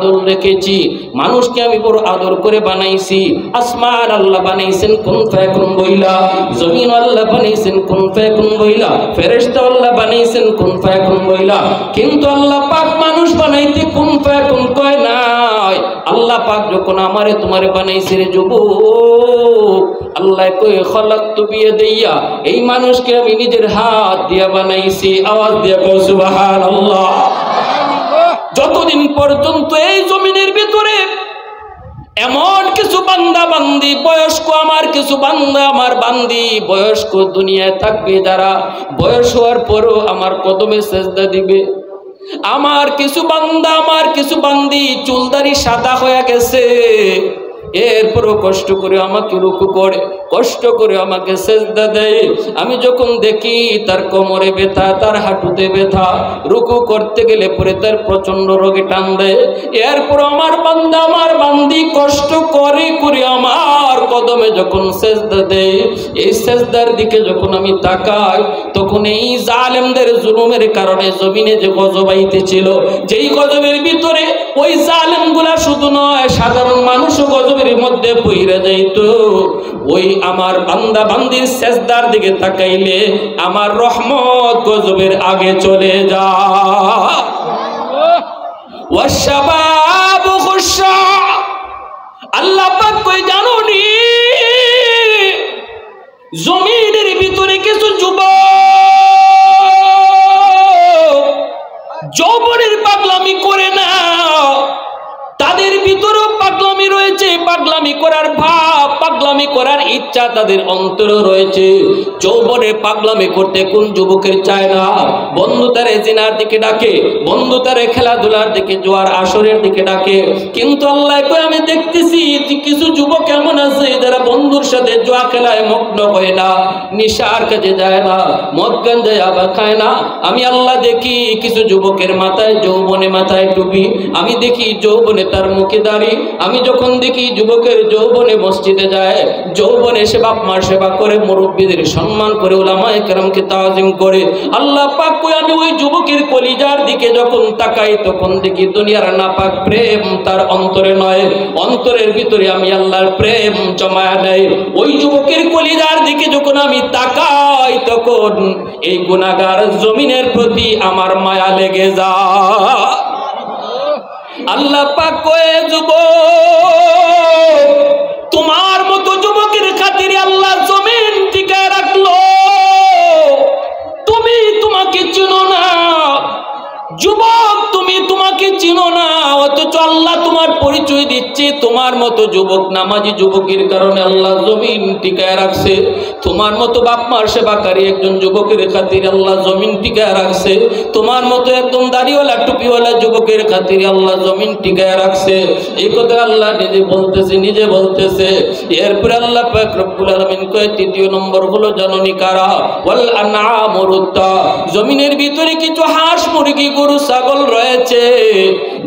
দল রেখেছি। মানুষকে আমি বড় আদর করে বানাইছি। আসমান আল্লাহ বানাইছেন কুন ফায়াকুন বইলা, জমিন আল্লাহ বানাইছেন কুন ফায়াকুন বইলা, ফেরেশতা আল্লাহ বানাইছেন কুন ফায়াকুন বইলা, কিন্তু আল্লাহ পাক মানুষ বানাইতে কুন ফায়াকুন কয় নাই। আল্লাহ পাক যখন আমারে তোমারে বানাইছে রে যুবক, আল্লাহ কয় খলাকতু বিয়াদিয়া, এই মানুষকে আমি নিজের হাত দিয়া বানাইছি। আওয়াজ দিয়া কও সুবহানাল্লাহ। যতদিন পর্যন্ত এই জমিনের ভিতরে এমন কিছু বান্দা বান্দি বয়স্ক, আমার কিছু বান্দা আমার বান্দি বয়স্ক দুনিয়ায় থাকবে, যারা বয়স হওয়ার পরও আমার কদমে সেজদা দিবে। আমার কিছু বান্দা, আমার কিছু বান্দি চুলদারি সাদা হয়ে গেছে, এরপরও কষ্ট করে আমাকে রুকু করে, কষ্ট করে আমাকে সেজদা দেয়। আমি যখন দেখি তার কোমরে ব্যথা, তার হাঁটুতে ব্যথা, রুকু করতে গেলে পরে তার প্রচন্ড রোগে টান দেয়, এরপর আমার বান্দা, আমার বান্দি কষ্ট করে করে আমার কদমে যখন সেজদা দেয়, এই সেজদার দিকে যখন আমি তাকাই, তখন এই জালেমদের জুলুমের কারণে জমিনে যে গজব আইতেছিল, যেই গজবের ভিতরে ওই জালেমগুলা শুধু নয়, সাধারণ মানুষও গজবের মধ্যে পইরা যাইত, ওই আমার বান্দা বান্দির সেজদার দিকে তাকাইলে আমার রহমত গজবের আগে চলে যায়। ওয়াশাবাবু খুশা, আল্লাহ পাক কই জানোনি, জমিনের ভিতরে কিছু যুবক যৌবনের পাগলামি করে না, তাদের ভিতরেও পাগলামি রয়েছে, পাগলামি করার ভাব, পাগলামি করার ইচ্ছা তাদের অন্তরে রয়েছে। যৌবনে পাগলামি করতে কোন যুবকের চায় না? বন্ধু তারে জিনার দিকে ডাকে, বন্ধু তারে খেলাধুলার দিকে, জোয়ার আসরের দিকে ডাকে, কিন্তু আল্লাহ কই আমি দেখতেছি কিছু যুবক এমন আছে যারা বন্ধুর সাথে জুয়া খেলায় মগ্ন হয় না, নিশার কাজে যায় না, মদ গাঞ্জা আবার খায় না। আমি আল্লাহ দেখি কিছু যুবকের মাথায় যৌবনে মাথায় টুপি, আমি দেখি যৌবনে তার মুখে দাড়ি। আমি যখন দেখি যুবকের যৌবনে মসজিদে যায়, যৌবনে সে বাপ মার সেবা করে, মুরব্বীদের সম্মান করে, উলামায়ে কেরামকে তাজিম করে, আল্লাহ পাক কই আমি ওই যুবকের কলিজার দিকে যখন তাকাই তখন দেখি দুনিয়ার নাপাক প্রেম তার অন্তরে নয়, অন্তরের ভিতরে আমি আল্লাহর প্রেম জমায়া নেই। ওই যুবকের কলিজার দিকে যখন আমি তাকাই তখন এই গুনাহগার জমিনের প্রতি আমার মায়া লেগে যায়। আল্লাহ পাক কয়ে যুবক, তোমার মতো যুবকের খাতিরে আল্লাহ জমিন টিকায় রাখলো, তুমি তোমাকে চিনো না যুবক, তুমি তোমাকে চিনো না, অথচ আল্লাহ তোমার পরিচয় দিচ্ছে তোমার মতো যুবক নামাজি যুবকের কারণে আল্লাহ জমিন টিকায় রাখছে। তোমার মতো বাপ মার সেবাকারী একজন যুবকের খাতিরে আল্লাহ জমিন টিকায় রাখছে। তোমার মতো একদম দাড়িওয়ালা টুপিওয়ালা যুবকের খাতিরে আল্লাহ জমিন টিকায় রাখছে। এই কথা আল্লাহ নিজে বলতেছে। এরপরে আল্লাহ পাক রব্বুল আলামিন কয় তৃতীয় নম্বর হলো জাননি কারা, ওয়াল আনআমুরুদ্দা, জমিনের ভিতরে কিছু হাঁস মুরগি গরু ছাগল রয়েছে।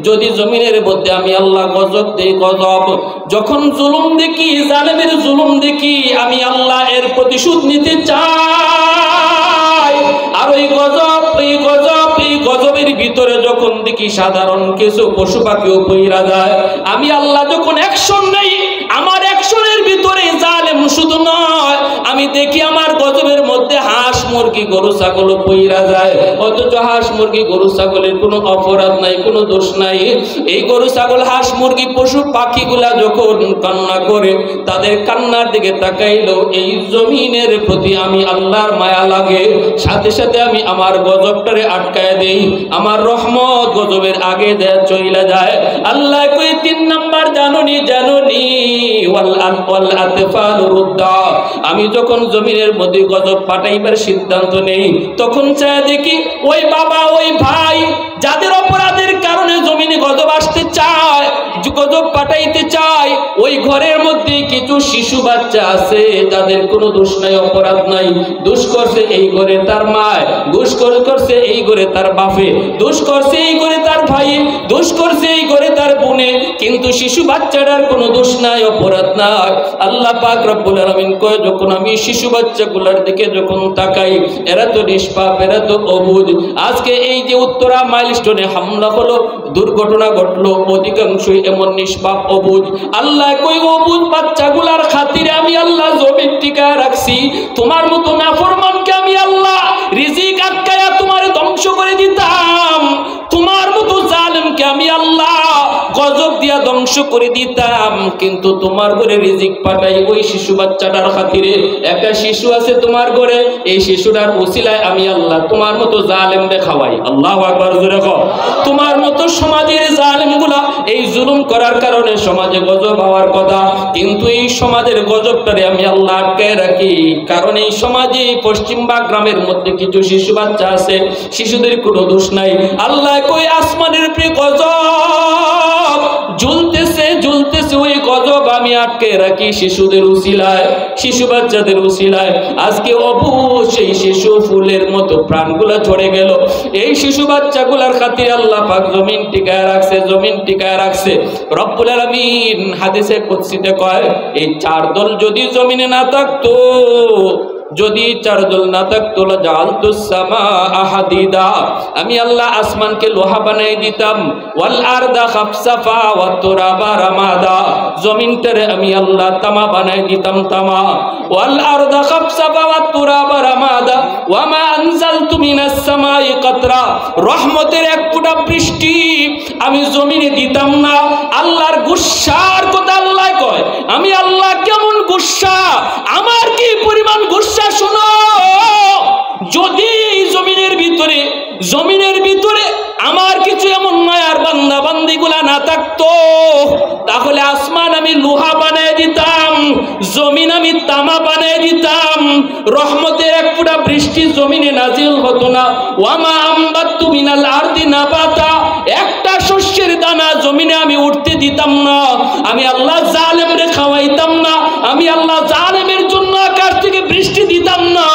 যদি জমিনের মধ্যে আমি আল্লাহ গজব দেই, গজব যখন জুলুম দেখি, জালেমের জুলুম দেখি, আমি আল্লাহ এর প্রতিশোধ নিতে চাই। আর ওই গজবের ভিতরে যখন দেখি সাধারণ কিছু পশু পাখিও পইরা যায়, আমি আল্লাহ যখন অ্যাকশন নেই, আমার অ্যাকশনের ভিতরে জালেম শুধু নয়, আমি দেখি আমার গজবের মধ্যে হাঁস মুরগি গরু ছাগলও পইরা যায়, অথচ হাঁস মুরগি গরু ছাগলের কোনো অপরাধ নাই, কোনো দোষ নাই। এই গরু ছাগল হাঁস মুরগি পশু পাখিগুলা যখন কান্না করে, তাদের কান্নার দিকে তাকাইলো এই জমিনের প্রতি আমি আল্লাহর মায়া লাগে, সাথে সাথে আমি আমার গজবটারে আটকায় দেই, আমার রহমত গজবের আগে দেয়া চইলা যায়। আল্লাহ কই তিন নাম্বার জানুনি ওয়াল আতফালুরুদ্দা, আমি যখন জমিনের মধ্যে গজব পাঠাইবার সিদ্ধান্ত নেই, তখন চায় দেখি ওই বাবা ওই ভাই যাদের অপরাধের কারণে জমিনে গজব আসতে চায়, গজব পাঠাইতে চায়, ওই ঘরের মধ্যে কিছু শিশু বাচ্চা আছে যাদের কোনো দোষ নাই, অপরাধ নাই। দোষ করছে এই ঘরে তার মায়, দোষ করছে এই ঘরে তার বাপে, দোষ করছে এই ঘরে তার ভাই, দোষ করছে এই ঘরে তার বোনে, কিন্তু শিশু বাচ্চাটার কোনো দোষ নাই, অপরাধ নাই। আল্লাহ পাক রব্বুল আলামিন কয় যখন আমি শিশু বাচ্চাগুলোর দিকে যখন তাকাই, এরা তো নিষ্পাপ, এরা তো অবুঝ। আজকে এই যে উত্তরা মাইলস্টোনে হামলা হলো, দুর্ঘটনা ঘটলো, অধিকাংশই এমন নিষ্পাপ অবুঝ। আল্লাহ কই অবুঝ বাচ্চাগুলার খাতিরে আমি আল্লাহ জমিন টিকায় রাখছি। তোমার মতো নাফরমানকে আমি আল্লাহ রিজিক আটকায়া তোমার ধ্বংস করে দিতাম, তোমার মতো জালেমকে আমি আল্লাহ গজব দিয়া ধ্বংস করে দিতাম, কিন্তু তোমার ঘরে রিজিক পাঠাই ওই শিশু বাচ্চাটার খাতিরে। একটা শিশু আছে তোমার ঘরে, এই শিশুটার ওসিলায় আমি আল্লাহ তোমার মতো জালেমকে খাওয়াই। আল্লাহু আকবার জোরে কও। তোমার মতো সমাজের জালেমগুলা এই জুলুম করার কারণে সমাজে গজব হওয়ার কথা, কিন্তু এই সমাজের গজবটারে আমি আল্লাহ আটকায় রাখি, কারণ এই সমাজে পশ্চিমবাগ গ্রামের মধ্যে কিছু শিশু বাচ্চা আছে, শিশুদের কোনো দোষ নাই। আল্লাহ কই আসমানের উপরে গজব ঝুলতেছে, ওই গজব আমি আটকে রাখি শিশুদের উসিলায়, শিশু বাচ্চাদের উসিলায়। আজকে অবশ্যই শিশু ফুলের মতো প্রাণগুলা ঝরে গেল, এই শিশু বাচ্চাগুলার খাতিরে আল্লাহ পাক জমিন টিকায় রাখছে, জমিন টিকায় রাখছে। রব্বুল আলামিন হাদিসে কুদসিতে কয় এই চার দল যদি জমিনে না থাকতো, যদি চার দল না থাকতো লাজালতুস সামাআ হাদিদা, আমি আল্লাহ আসমানকে লোহা বানাই দিতাম, ওয়াল আরদা খাফসাফা ওয়াত তুরাবা রামাদা, জমিনটারে আমি আল্লাহ তামা বানাই দিতাম, তামা। ওয়াল আরদা খাফসাফা ওয়াত তুরাবা রামাদা ওয়া মা আনজালতু মিনাস সামাই কাতরা, রহমতের এক ফোঁটা বৃষ্টি আমি জমিনে দিতাম না। আল্লাহর গুসার কথা আল্লাহ কয়, আমি আল্লাহ কেমন গুসা, আমার কি পরিমাণ গুসা শোনো। যদি জমিনের ভিতরে আমার কিছু এমন মায়ার বান্দা বান্দিগুলা না থাকতো, তাহলে আসমান আমি লোহা বানিয়ে দিতাম, জমিন আমি তামা বানিয়ে দিতাম, রহমতের এক ফোঁটা বৃষ্টি জমিনে নাজিল হতো না। ওয়ামা আম্বাতু মিনাল আরদি নাবাতা, একটা শস্যের দানা জমিনে আমি উঠতে দিতাম না। আমি আল্লাহ জালেমরে খাওয়াইতাম না, আমি আল্লাহ জালেমের জন্য আকাশ থেকে বৃষ্টি দিতাম না,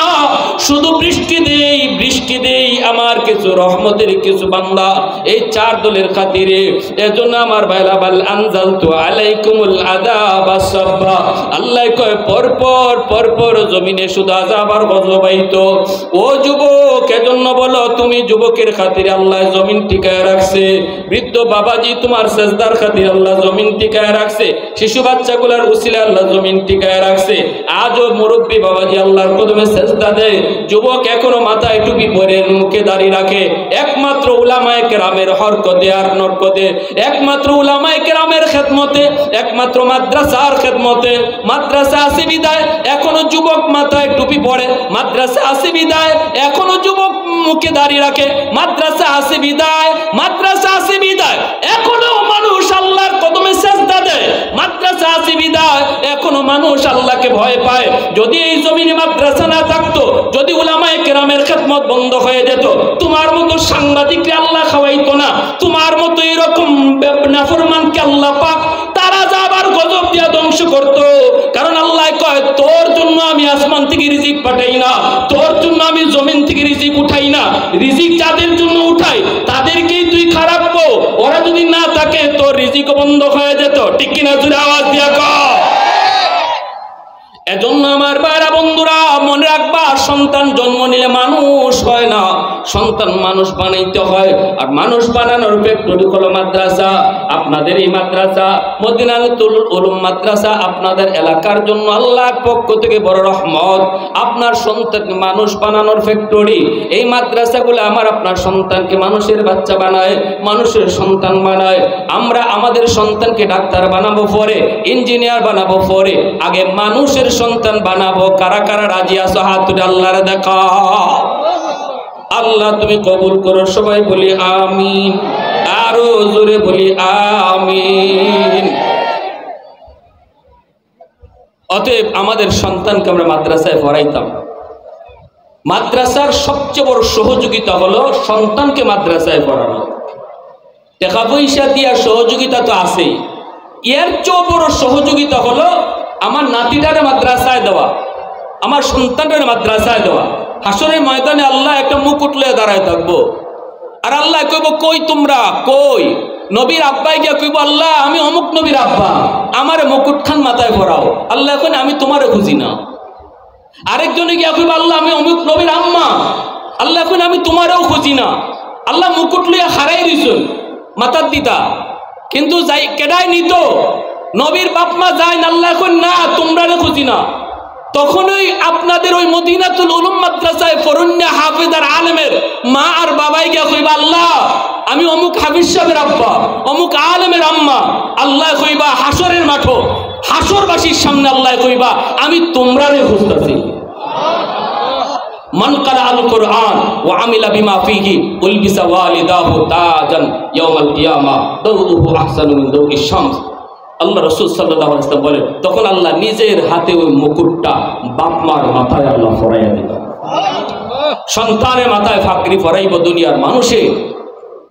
শুধু বৃষ্টি দেই আমার কিছু রহমতের কিছু বান্দা এই চার দলের খাতিরে। এজন্য আমার ভাইরা বাল আনজালতু আলাইকুমুল আযাব আস-সাব্বা। আল্লাহ কয় পরপর জমিনে শুধু আযাব আর গজব আইতো। ও যুবক, এজন্য বলো তুমি যুবকের খাতিরে আল্লাহ জমিন টিকায় রাখছে। বৃদ্ধ বাবাজি তোমার সেজদার খাতিরে আল্লাহ জমিন টিকায় রাখছে। শিশু বাচ্চাগুলোর উসিলা আল্লাহ জমিন টিকায় রাখছে। আজও মুরব্বী বাবাজি আল্লাহর কদমে সেজদা দেয়। যুবক এখনো মাথায় টুপি পরে মুখে দাড়ি রাখে, একমাত্র উলামায়ে কেরামের হরকতে আর নরকতে, একমাত্র উলামায়ে কেরামের খেদমতে, একমাত্র মাদ্রাসার খেদমতে। মাদ্রাসা আছে বিদায় এখনো যুবক মাথায় টুপি পরে, মাদ্রাসা আছে বিদায় এখনো যুবক মুখে দাড়ি রাখে, মাদ্রাসা আছে বিদায় এখনো মানুষ আল্লাহর কদমে সেজদা দেয়, মাদ্রাসা আছে বিদায় এখনো মানুষ আল্লাহকে ভয় পায়। যদি এই জমিনে মাদ্রাসা না থাকতো, যদি উলামায়ে কেরামের খেদমত বন্ধ হয়ে যেত, তোমার মতো সাংবাদিককে আল্লাহ খাওয়াইতো না, তোমার মতো এরকম নাফরমানকে আল্লাহ পাক তারা যাবার গজব দিয়া ধ্বংস করত। কারণ আল্লাহ কয় তোর জন্য আমি আসমান থেকে রিজিক পাঠাই না, তোর জন্য আমি জমিন থেকে রিজিক উঠাই না। রিজিক যাদের জন্য উঠাই তাদেরকেই তুই খারাপ কো, ওরা যদি না থাকে তোর রিজিক বন্ধ হয়ে যেত। ঠিক কিনা? জোরে আওয়াজ দিয়া কও। এজন্য আমার ভাইরা বন্ধুরা মনে রাখবা, সন্তান জন্ম নিলে মানুষ হয় না, সন্তান মানুষ বানাইতে হয়। আর মানুষ বানানোর ফ্যাক্টরি হলো মাদ্রাসা। আপনাদের এই মাদ্রাসা মদিনাতুল উলুম মাদ্রাসা আপনাদের এলাকার জন্য আল্লাহর পক্ষ থেকে বড় রহমত। আপনার সন্তানকে মানুষ বানানোর ফ্যাক্টরি এই মাদ্রাসাগুলো। আপনার সন্তানকে মানুষের বাচ্চা বানায়, মানুষের সন্তান বানায়। আমরা আমাদের সন্তানকে ডাক্তার বানাবো পরে, ইঞ্জিনিয়ার বানাবো পরে, আগে মানুষের সন্তান বানাবো। কারা কারা রাজি আছো হাত তুলে আল্লাহরে দেখা। আল্লাহ তুমি কবুল করো, সবাই বলি আমিন, আরো জোরে বলি আমিন। অতএব আমাদের সন্তানকে আমরা মাদ্রাসায় পড়াইতাম। মাদ্রাসার সবচেয়ে বড় সহযোগিতা হলো সন্তানকে মাদ্রাসায় পড়ানো। টাকা পয়সা দিয়া সহযোগিতা তো আছেই, এর চেয়ে বড় সহযোগিতা হলো আমার নাতিটারে মাদ্রাসায় দেওয়া, আমার সন্তানটারে মাদ্রাসায় দেওয়া। হাসরের ময়দানে আল্লাহ একটা মুকুট লয়ে দাঁড়ায় থাকবো, আর আল্লাহ কইব কই তোমরা কই? নবীর আব্বাই গিয়া কইব আল্লাহ আমি অমুক নবীর আব্বা, আমার মুকুট খান মাথায় পরাও। আল্লাহ এখন আমি তোমারে খুঁজি না। আরেকজনে গিয়া কইব আল্লাহ আমি অমুক নবীর আম্মা, আল্লাহ এখন আমি তোমারেও খুঁজি না। আল্লাহ মুকুট লইয়া হারাই দিছুন মাথার দিতা, কিন্তু যাই কেডাই নিত? নবীর বাপ মা যায় না। আল্লাহ এখন না তোমরা খুঁজি না। তখনই আপনাদের ওই মদিনাতুল উলুম মাদ্রাসায় ফরুন্না হাফেজ আর আলেমের মা আর বাবাই গিয়া কইবা আল্লাহ আমি অমুক হাফিজ সাহেবের আব্বা, অমুক আলেমের আম্মা। আল্লাহ কইবা হাসরের মাঠো হাসরবাসীর সামনে আল্লাহ কইবা আমি তোমরারে খুঁজতাছি। মান ক্বারা আল কুরআন ওয়া আমিলা বিমা ফীহি উলবিসা ওয়ালিদাহু তাজান ইয়াউমাল কিয়ামা দাউহু আহসানু মিন দাউইশ শামস। আল্লাহ রাসূল সাল্লাল্লাহু আলাইহি ওয়াসাল্লাম বলেন, তখন আল্লাহ নিজের হাতে ওই মুকুটটা বাপ মার মাথায় আল্লাহ পরাইয়া দিল। সন্তানের মাথায় ফাকরি পরাইব দুনিয়ার মানুষে,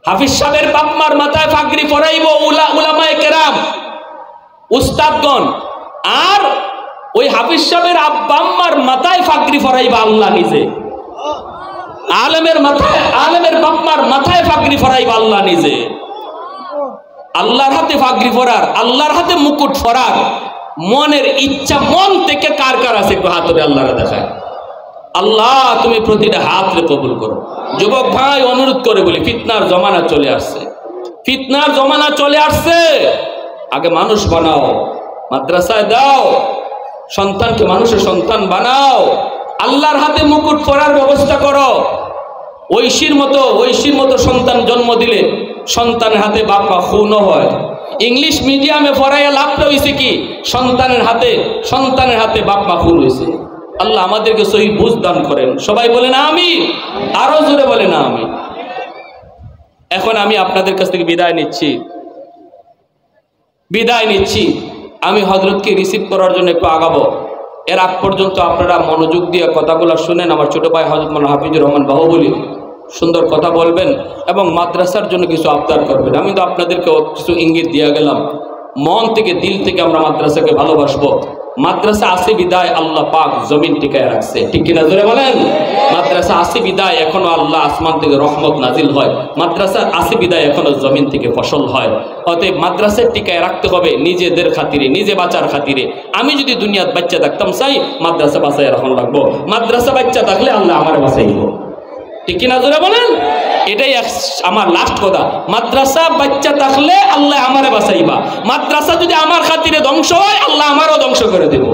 হাফিজ সাহেবের বাপ মার মাথায় ফাকরি পরাইব উলামায়ে কেরাম উস্তাদগণ, আর ওই হাফিজ সাহেবের আব্বা আম্মার মাথায় ফাকরি পরাইবা আল্লাহ নিজে। আলেমের মাথায়, আলেমের বাপ মার মাথায় ফাকরি পরাইবা আল্লাহ নিজে। আল্লাহর হাতে ফাগরি পরার, আল্লাহর হাতে মুকুট পরার মনের ইচ্ছা মন থেকে কার কার আছে একটু হাত ধরে আল্লাহরে দেখায়। আল্লাহ তুমি প্রতিটা হাতরে কবুল করো। যুবক ভাই অনুরোধ করে বলি, ফিতনার জমানা চলে আসছে, ফিতনার জমানা চলে আসছে। আগে মানুষ বানাও, মাদ্রাসায় দাও, সন্তানকে মানুষের সন্তান বানাও, আল্লাহর হাতে মুকুট পরার ব্যবস্থা করো। ঐশীর মতো সন্তান জন্ম দিলে সন্তানের হাতে বাপ মা খুনও হয়। ইংলিশ মিডিয়ামে পড়াইয়া লাভটা হয়েছে কি? সন্তানের হাতে বাপ মা খুন হয়েছে। আল্লাহ আমাদেরকে সহি বুঝ দান করেন। সবাই বলেন আমিন, আরো জোরে বলেন আমিন। এখন আমি আপনাদের কাছ থেকে বিদায় নিচ্ছি। আমি হযরতকে রিসিভ করার জন্য একটু আগাবো। এর আগ পর্যন্ত আপনারা মনোযোগ দিয়ে কথাগুলো শুনেন। আমার ছোট ভাই হযরত মাওলানা হাফিজুর রহমান বাহুবলী সুন্দর কথা বলবেন এবং মাদ্রাসার জন্য কিছু আবদার করবেন। আমি তো আপনাদেরকে কিছু ইঙ্গিত দিয়ে গেলাম। মন থেকে দিল থেকে আমরা মাদ্রাসাকে ভালোবাসবো। মাদ্রাসা আছে বিদায় আল্লাহ পাক জমিন টিকায় রাখছে, ঠিক কিনা জোরে বলেন? মাদ্রাসা আছে বিদায় এখনো আল্লাহ আসমান থেকে রহমত নাজিল হয়, মাদ্রাসা আছে বিদায় এখনো জমিন থেকে ফসল হয়। অতএব মাদ্রাসার টিকায় রাখতে হবে নিজেদের খাতিরে, নিজে বাঁচার খাতিরে। আমি যদি দুনিয়াত বাচ্চা থাকতাম চাই মাদ্রাসা বাঁচাই রাখন লাগবো, মাদ্রাসা বাচ্চা থাকলে আল্লাহ আমার বাঁচাইব, ঠিক কিনা জোরে বলেন? এটাই আমার লাস্ট কথা। মাদ্রাসা বাচ্চা থাকলে আল্লাহ আমারে বাঁচাইবা, মাদ্রাসা যদি আমার খাতিরে ধ্বংস হয় আল্লাহ আমারও ধ্বংস করে দেব।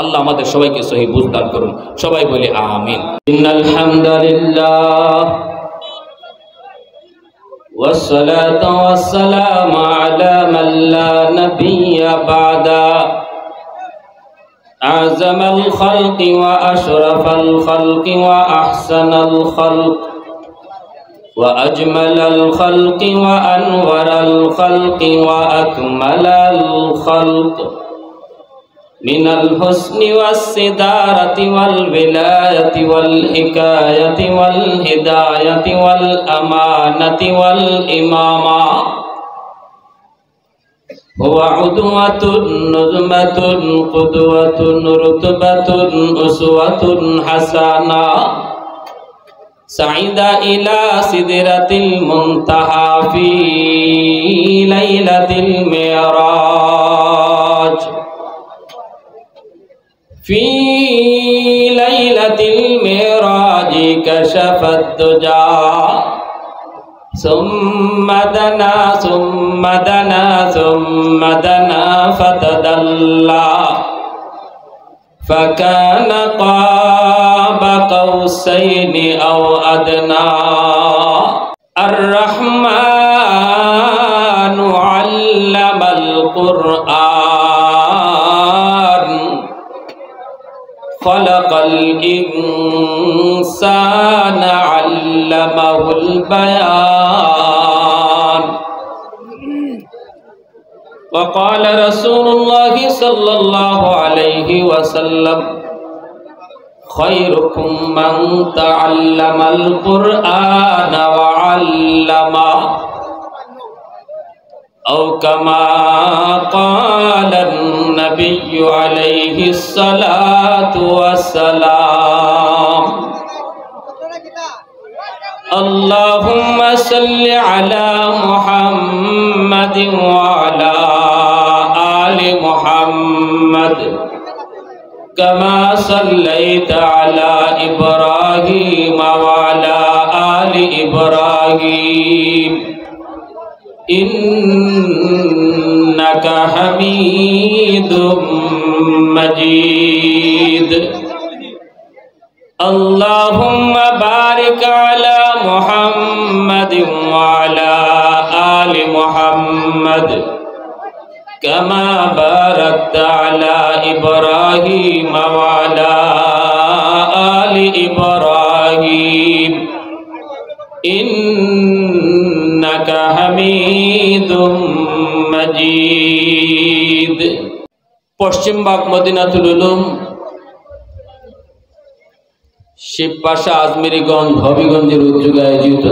আল্লাহ আমাদের সবাইকে সহি বুঝ দান করুন, সবাই বলি আমিন। ইন্নাল হামদুলিল্লাহ ওয়াসসালাতু ওয়াসসালামু আলা মান লা নাবিয়্যা বা'দা أعظم الخلق وأشرف الخلق وأحسن الخلق وأجمل الخلق وأنور الخلق وأكمل الخلق من الحسن والصدارة والولاية والحكاية والهداية والأمانة والإمامة هو عدوة نظمة قدوة رتبة أسوة حسنة سعيد إلى سدرة المنتهى في ليلة المعراج في ليلة المعراج كشف الدجى ثم دنا ثم دنا ثم دنا فتدلى فكان قاب قوسين أو أدنى الرحمن علم القرآن خلق الإنسان علمه البيان وقال رسول الله صلى الله عليه وسلم خيركم من تعلم القرآن وعلمه أو كما قال النبي عليه الصلاة والسلام اللهم صل على محمد وعلى آل محمد كما صليت على إبراهيم وعلى آل إبراهيم إنك حميد مجيد اللهم بارك على محمد وعلى آل محمد كما باركت على إبراهيم وعلى آل إبراهيم إنك حميد مجيد পশ্চিমবাগ মদিনাতুল উলুম শিবপাশা আজমেরীগঞ্জ হবিগঞ্জের উদ্যোগে আয়োজিত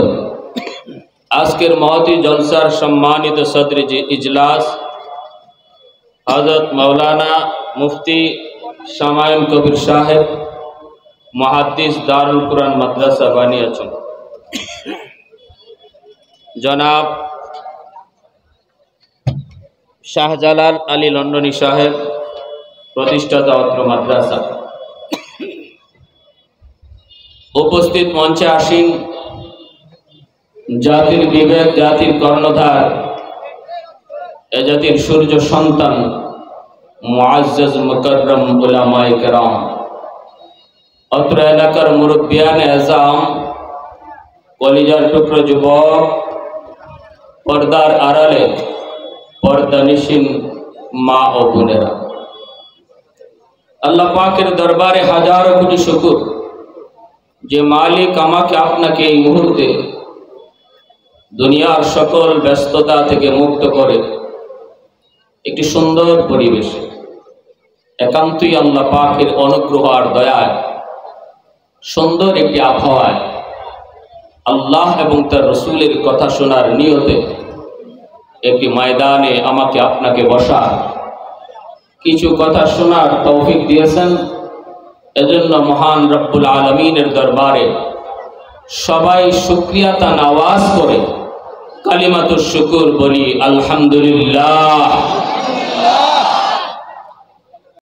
আজকের মহতি জলসার সম্মানিত সদর ইজলাস হযরত মাওলানা মুফতি শামায়ুন কবির সাহেব মুহাদ্দিস দারুল কুরআন মাদ্রাসা বানিয়েছেন, জনাব শাহজালাল আলী লন্ডনী সাহেব প্রতিষ্ঠাতা অত্র মাদ্রাসা, উপস্থিত মঞ্চে আসীন জাতির বিবেক, জাতির কর্ণধার, এ জাতির সূর্য সন্তান মুআজ্জাজ মুকাররম উলামায়ে কেরাম, অত্র এলাকার মুরব্বিয়ানে আযম, কলিজার টুকরো যুবক, পর্দার আড়ালে পর্দানিশীন মা ও বোনেরা, আল্লাহ পাকের দরবারে হাজারো কোটি শুকর যে মালিক আমাকে আপনাকে এই মুহূর্তে দুনিয়ার সকল ব্যস্ততা থেকে মুক্ত করে একটি সুন্দর পরিবেশে একান্তই আল্লাহ পাকের অনুগ্রহ আর দয়ায় সুন্দর একটি আবহাওয়ায় আল্লাহ এবং তার রসুলের কথা শোনার নিয়তে একটি ময়দানে আমাকে আপনাকে বসা, কিছু কথা শোনার তৌফিক দিয়েছেন। এজন্য মহান রব্বুল আলামিনের দরবারে সবাই শুকরিয়া তান আওয়াজ করে কালিমাতুশ শুকুর বলি আলহামদুলিল্লাহ।